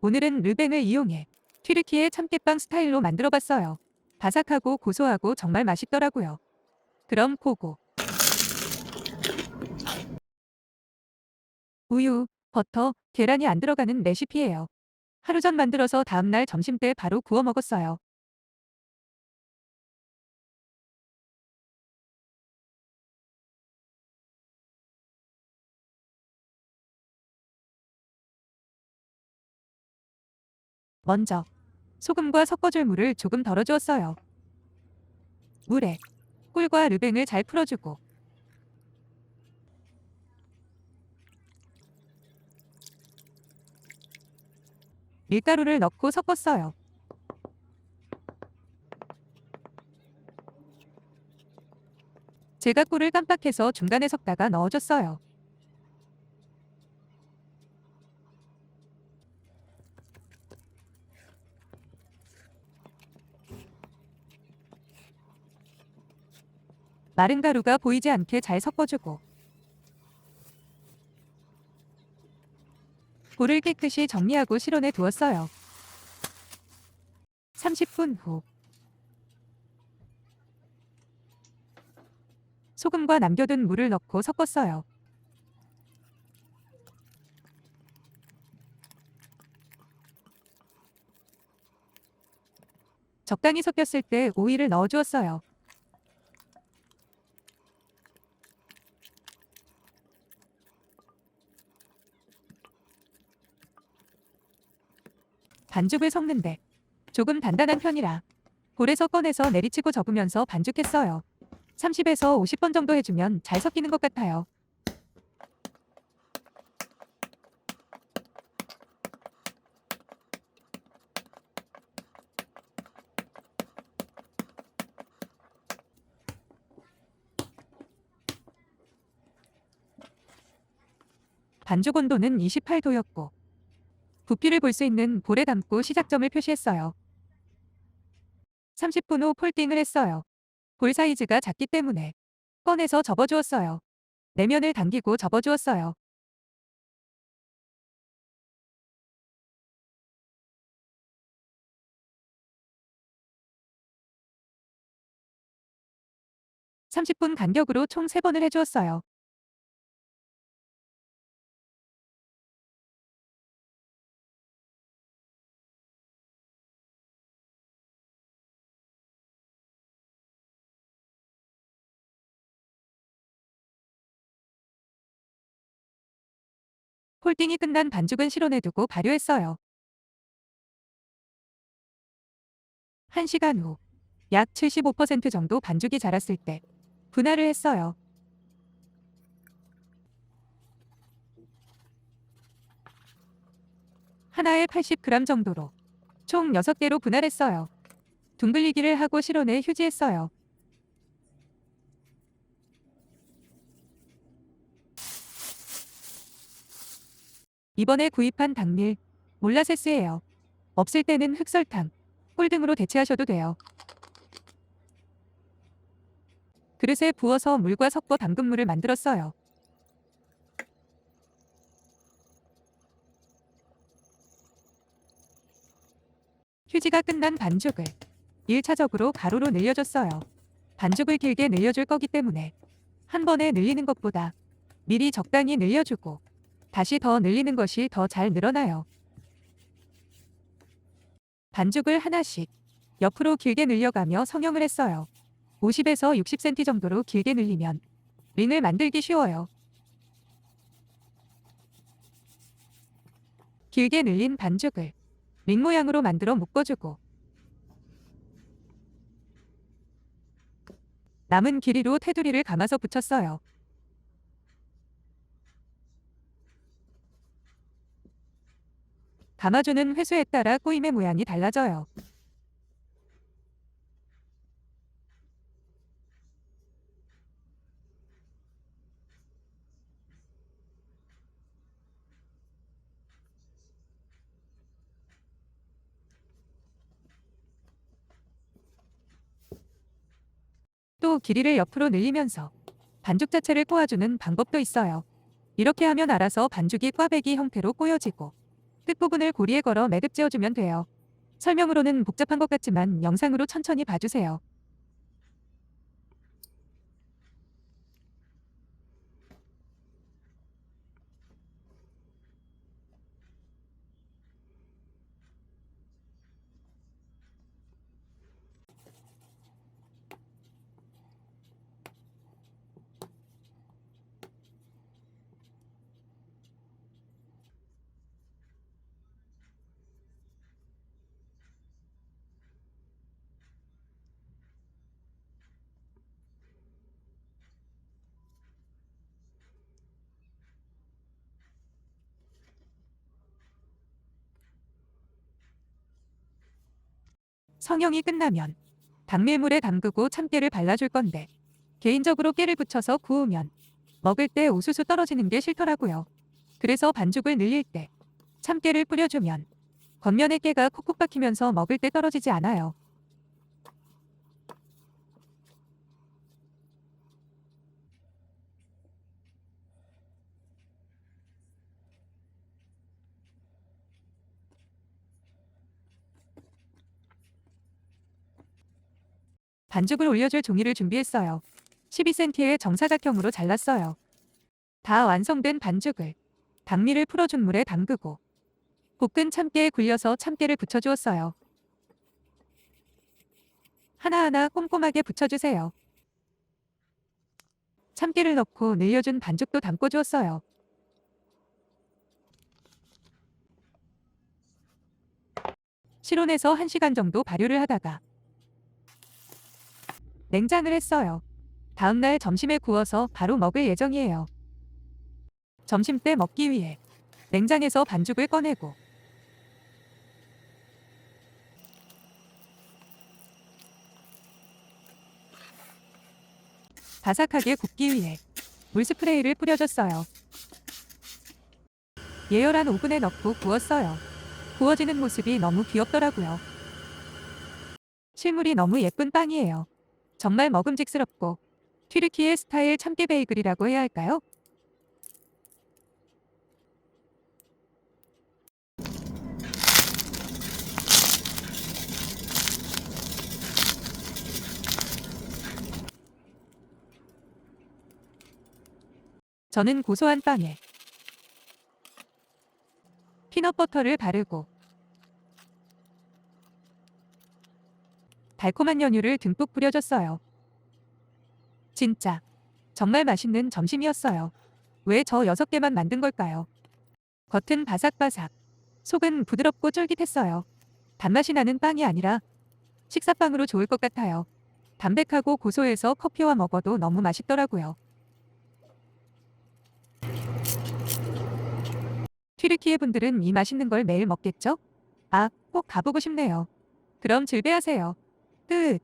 오늘은 르뱅을 이용해 튀르키예 참깨빵 스타일로 만들어봤어요. 바삭하고 고소하고 정말 맛있더라고요. 그럼 보고. 우유, 버터, 계란이 안 들어가는 레시피예요. 하루 전 만들어서 다음날 점심때 바로 구워 먹었어요. 먼저 소금과 섞어줄 물을 조금 덜어주었어요. 물에 꿀과 르뱅을 잘 풀어주고 밀가루를 넣고 섞었어요. 제가 꿀을 깜빡해서 중간에 섞다가 넣어줬어요. 마른 가루가 보이지 않게 잘 섞어주고 볼을 깨끗이 정리하고 실온에 두었어요. 30분 후 소금과 남겨둔 물을 넣고 섞었어요. 적당히 섞였을 때 오이를 넣어주었어요. 반죽을 섞는데 조금 단단한 편이라 볼에서 꺼내서 내리치고 접으면서 반죽했어요. 30에서 50번 정도 해주면 잘 섞이는 것 같아요. 반죽 온도는 28도였고 부피를 볼 수 있는 볼에 담고 시작점을 표시했어요. 30분 후 폴딩을 했어요. 볼 사이즈가 작기 때문에 꺼내서 접어주었어요. 내면을 당기고 접어주었어요. 삼십 분 간격으로 총 3번을 해주었어요. 폴딩이 끝난 반죽은 실온에 두고 발효했어요. 1시간 후 약 75% 정도 반죽이 자랐을 때 분할을 했어요. 하나에 80g 정도로 총 6개로 분할했어요. 둥글리기를 하고 실온에 휴지했어요. 이번에 구입한 당밀, 몰라세스예요. 없을 때는 흑설탕, 꿀 등으로 대체하셔도 돼요. 그릇에 부어서 물과 섞어 담근 물을 만들었어요. 휴지가 끝난 반죽을 1차적으로 가루로 늘려줬어요. 반죽을 길게 늘려줄 거기 때문에 한 번에 늘리는 것보다 미리 적당히 늘려주고 다시 더 늘리는 것이 더 잘 늘어나요. 반죽을 하나씩 옆으로 길게 늘려가며 성형을 했어요. 50에서 60cm 정도로 길게 늘리면 링을 만들기 쉬워요. 길게 늘린 반죽을 링 모양으로 만들어 묶어주고 남은 길이로 테두리를 감아서 붙였어요. 감아주는 횟수에 따라 꼬임의 모양이 달라져요. 또 길이를 옆으로 늘리면서 반죽 자체를 꼬아주는 방법도 있어요. 이렇게 하면 알아서 반죽이 꽈배기 형태로 꼬여지고 끝부분을 고리에 걸어 매듭 지어주면 돼요. 설명으로는 복잡한 것 같지만 영상으로 천천히 봐주세요. 성형이 끝나면 당밀물에 담그고 참깨를 발라줄 건데 개인적으로 깨를 붙여서 구우면 먹을 때 우수수 떨어지는 게 싫더라고요. 그래서 반죽을 늘릴 때 참깨를 뿌려주면 겉면에 깨가 콕콕 박히면서 먹을 때 떨어지지 않아요. 반죽을 올려줄 종이를 준비했어요. 12cm의 정사각형으로 잘랐어요. 다 완성된 반죽을 당밀을 풀어준 물에 담그고 볶은 참깨에 굴려서 참깨를 붙여주었어요. 하나하나 꼼꼼하게 붙여주세요. 참깨를 넣고 늘려준 반죽도 담고 주었어요. 실온에서 1시간 정도 발효를 하다가 냉장을 했어요. 다음날 점심에 구워서 바로 먹을 예정이에요. 점심때 먹기 위해 냉장에서 반죽을 꺼내고 바삭하게 굽기 위해 물 스프레이를 뿌려줬어요. 예열한 오븐에 넣고 구웠어요. 구워지는 모습이 너무 귀엽더라고요. 실물이 너무 예쁜 빵이에요. 정말 먹음직스럽고 튀르키예 스타일 참깨 베이글이라고 해야 할까요? 저는 고소한 빵에 피넛버터를 바르고 달콤한 연유를 듬뿍 뿌려줬어요. 진짜 정말 맛있는 점심이었어요. 왜 저 6개만 만든 걸까요? 겉은 바삭바삭, 속은 부드럽고 쫄깃했어요. 단맛이 나는 빵이 아니라 식사빵으로 좋을 것 같아요. 담백하고 고소해서 커피와 먹어도 너무 맛있더라고요. 튀르키예 분들은 이 맛있는 걸 매일 먹겠죠? 아, 꼭 가보고 싶네요. 그럼 즐배하세요. 끝.